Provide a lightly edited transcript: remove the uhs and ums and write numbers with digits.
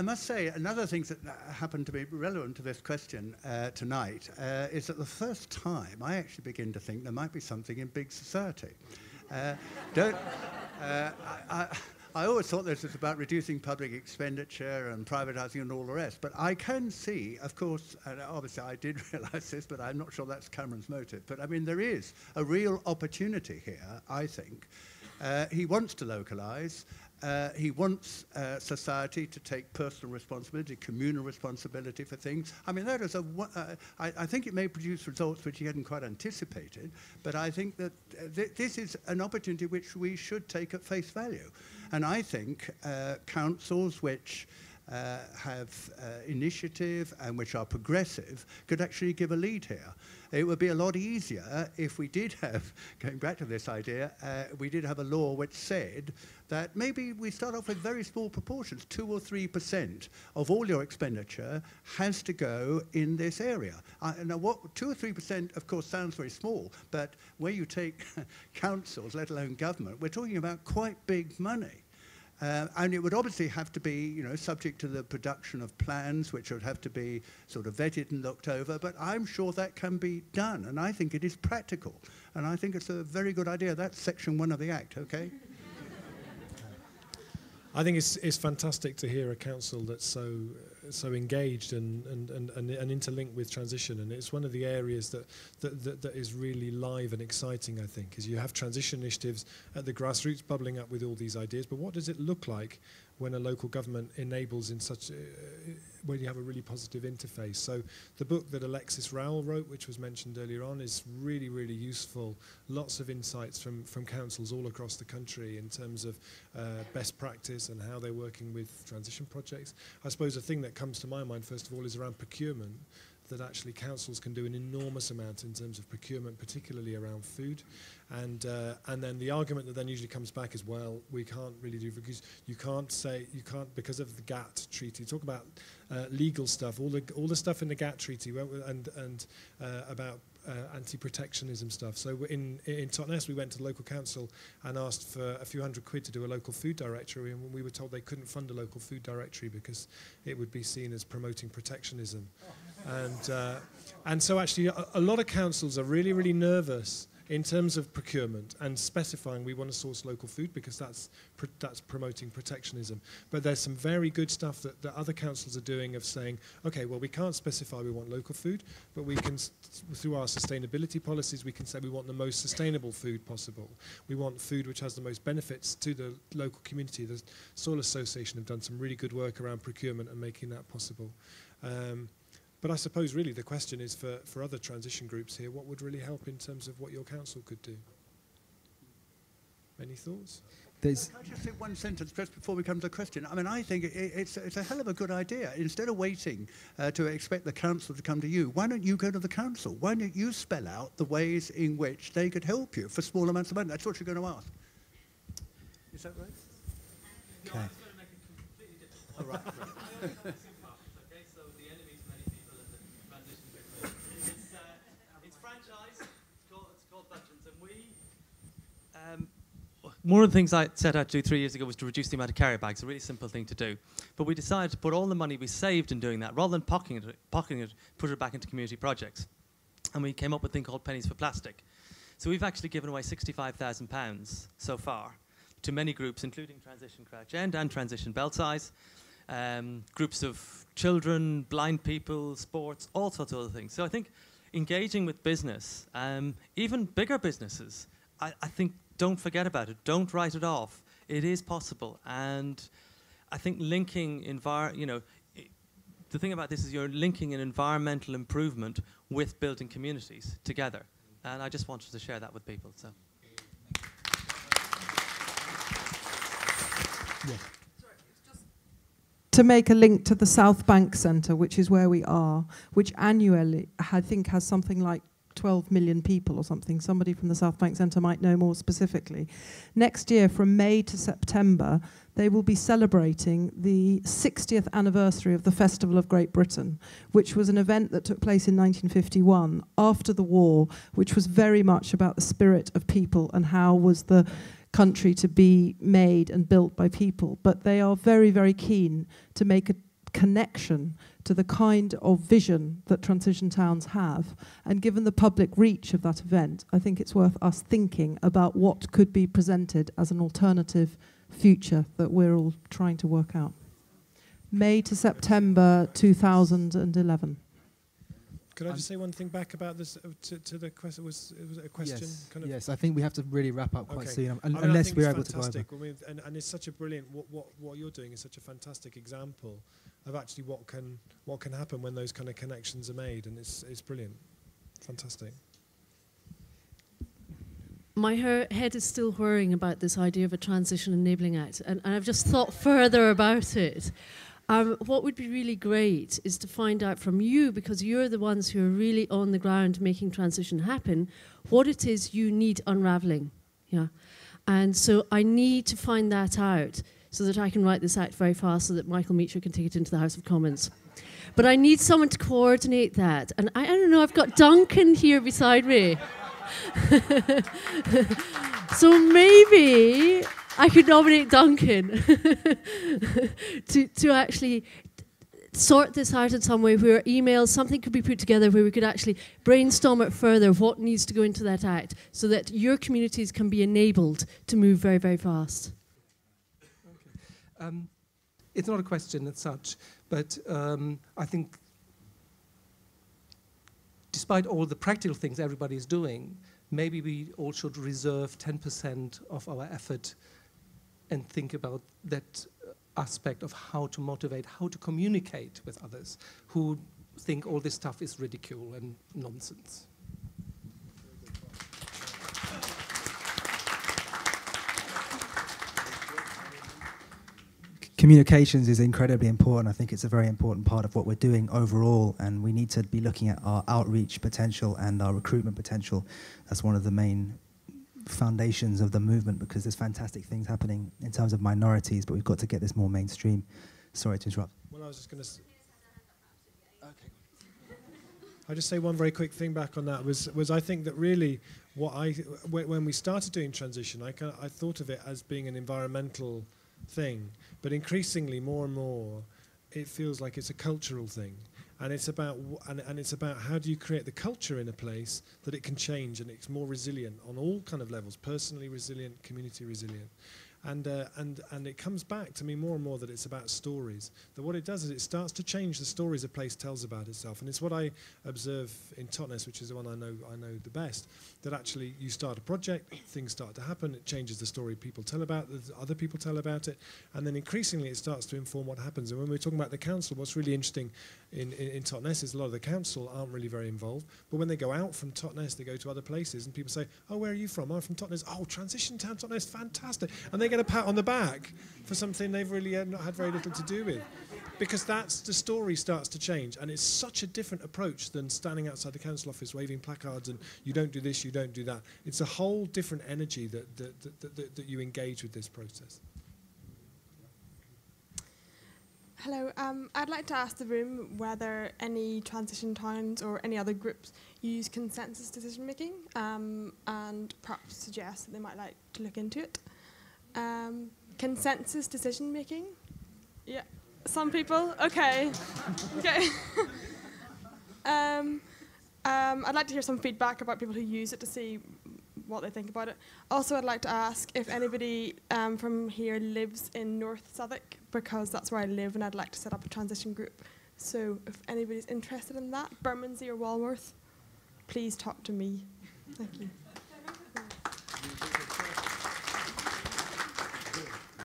I must say, another thing that happened to be relevant to this question tonight is that the first time I actually begin to think there might be something in big society. I always thought this was about reducing public expenditure and privatising and all the rest, but I can see, of course, and obviously I did realise this, but I'm not sure that's Cameron's motive, but I mean there is a real opportunity here, I think. He wants to localise. He wants society to take personal responsibility, communal responsibility for things. I mean, that is I think it may produce results which he hadn't quite anticipated, but I think that this is an opportunity which we should take at face value. And I think councils which have initiative and which are progressive could actually give a lead here. It would be a lot easier if we did have, going back to this idea, we did have a law which said that maybe we start off with very small proportions, 2 or 3% of all your expenditure has to go in this area. Now, 2 or 3%, of course, sounds very small, but where you take councils, let alone government, we're talking about quite big money. And it would obviously have to be, you know, subject to the production of plans, which would have to be sort of vetted and looked over. But I'm sure that can be done, and I think it is practical. And I think it's a very good idea. That's Section 1 of the Act, okay? I think it's fantastic to hear a council that's so engaged and interlinked with transition, and it's one of the areas that is really live and exciting. I think is you have transition initiatives at the grassroots bubbling up with all these ideas, but what does it look like when a local government enables in such when you have a really positive interface? So the book that Alexis Rowell wrote, which was mentioned earlier on, is really, really useful. Lots of insights from councils all across the country in terms of best practice and how they're working with transition projects. I suppose the thing that comes to my mind, first of all, is around procurement, that actually councils can do an enormous amount in terms of procurement, particularly around food. And then the argument that then usually comes back is, well, we can't really do, because you can't because of the GATT treaty. Talk about legal stuff, all the stuff in the GATT treaty, and about anti-protectionism stuff. So in Totnes, we went to the local council and asked for a few £100 to do a local food directory, and we were told they couldn't fund a local food directory because it would be seen as promoting protectionism. And so actually a lot of councils are really, really nervous in terms of procurement and specifying we want to source local food because that's promoting protectionism. But there's some very good stuff that other councils are doing of saying, okay, well, we can't specify we want local food, but we can, through our sustainability policies, we can say we want the most sustainable food possible. We want food which has the most benefits to the local community. The Soil Association have done some really good work around procurement and making that possible. But I suppose really the question is for other transition groups here, what would really help in terms of what your council could do? Any thoughts? Can I just say one sentence just before we come to the question? I mean, I think it's a hell of a good idea. Instead of waiting to expect the council to come to you, why don't you go to the council? Why don't you spell out the ways in which they could help you for small amounts of money? That's what you're going to ask. Is that right? Okay. No, I was going to make it completely different. Oh, right. One of the things I set out to do 3 years ago was to reduce the amount of carry bags, a really simple thing to do. But we decided to put all the money we saved in doing that, rather than pocketing it, put it back into community projects. And we came up with a thing called Pennies for Plastic. So we've actually given away £65,000 so far to many groups, including Transition Crouch End and Transition Belsize, groups of children, blind people, sports, all sorts of other things. So I think engaging with business, even bigger businesses, I think don't forget about it. Don't write it off. It is possible. And I think linking, the thing about this is you're linking an environmental improvement with building communities together. And I just wanted to share that with people. So. Yeah. To make a link to the South Bank Centre, which is where we are, which annually I think has something like 12 million people or something. Somebody from the South Bank Centre might know more specifically. Next year, from May to September, they will be celebrating the 60th anniversary of the Festival of Great Britain, which was an event that took place in 1951 after the war, which was very much about the spirit of people and how was the country to be made and built by people. But they are very, very keen to make a connection to the kind of vision that transition towns have, and given the public reach of that event, I think it's worth us thinking about what could be presented as an alternative future that we're all trying to work out. May to September 2011. Could I just say one thing back about this to the question? Was it a question? Yes, kind of? yes, I think we have to really wrap up quite soon, I mean, unless we're it's able to go over. fantastic. And it's such a brilliant, what you're doing is such a fantastic example of actually what can happen when those kind of connections are made, and it's brilliant. Fantastic. My head is still whirring about this idea of a Transition Enabling Act, and I've just thought further about it. What would be really great is to find out from you, because you're the ones who are really on the ground making transition happen, what it is you need unraveling. Yeah, and so I need to find that out so that I can write this act very fast so that Michael Meacher can take it into the House of Commons. But I need someone to coordinate that. And I don't know, I've got Duncan here beside me. So maybe I could nominate Duncan to actually sort this out in some way, where emails, something could be put together where we could actually brainstorm it further, what needs to go into that act, so that your communities can be enabled to move very, very fast. Okay. It's not a question as such, but I think despite all the practical things everybody is doing, maybe we all should reserve 10% of our effort and think about that aspect of how to motivate, how to communicate with others who think all this stuff is ridicule and nonsense. Communications is incredibly important. I think it's a very important part of what we're doing overall, and we need to be looking at our outreach potential and our recruitment potential. That's one of the main foundations of the movement, because there's fantastic things happening in terms of minorities, but we've got to get this more mainstream. Sorry to interrupt. Well, I was just going to... I'll just say one very quick thing back on that, was I think that really when we started doing transition, I thought of it as being an environmental thing, but increasingly more and more it feels like it's a cultural thing, and it's about it's about how do you create the culture in a place that it can change and it's more resilient on all kind of levels, personally resilient, community resilient. And it comes back to me more and more that it's about stories. That what it does is it starts to change the stories a place tells about itself. And it's what I observe in Totnes, which is the one I know the best. That actually you start a project, things start to happen, it changes the story people tell about it, other people tell about it, and then increasingly it starts to inform what happens. And when we're talking about the council, what's really interesting in Totnes is a lot of the council aren't really very involved. But when they go out from Totnes, they go to other places, and people say, "Oh, where are you from?" "I'm from Totnes." "Oh, Transition Town Totnes, fantastic!" And they get a pat on the back for something they've really had very little to do with, because that's the story starts to change, and it's such a different approach than standing outside the council office waving placards and you don't do this, you don't do that. It's a whole different energy that you engage with this process. Hello, I'd like to ask the room whether any transition towns or any other groups use consensus decision making, and perhaps suggest that they might like to look into it. Consensus decision making? Yeah, some people? Okay. Okay. I'd like to hear some feedback about people who use it to see what they think about it. Also, I'd like to ask if anybody from here lives in North Southwark, because that's where I live and I'd like to set up a transition group. So if anybody's interested in that, Bermondsey or Walworth, please talk to me. Thank you.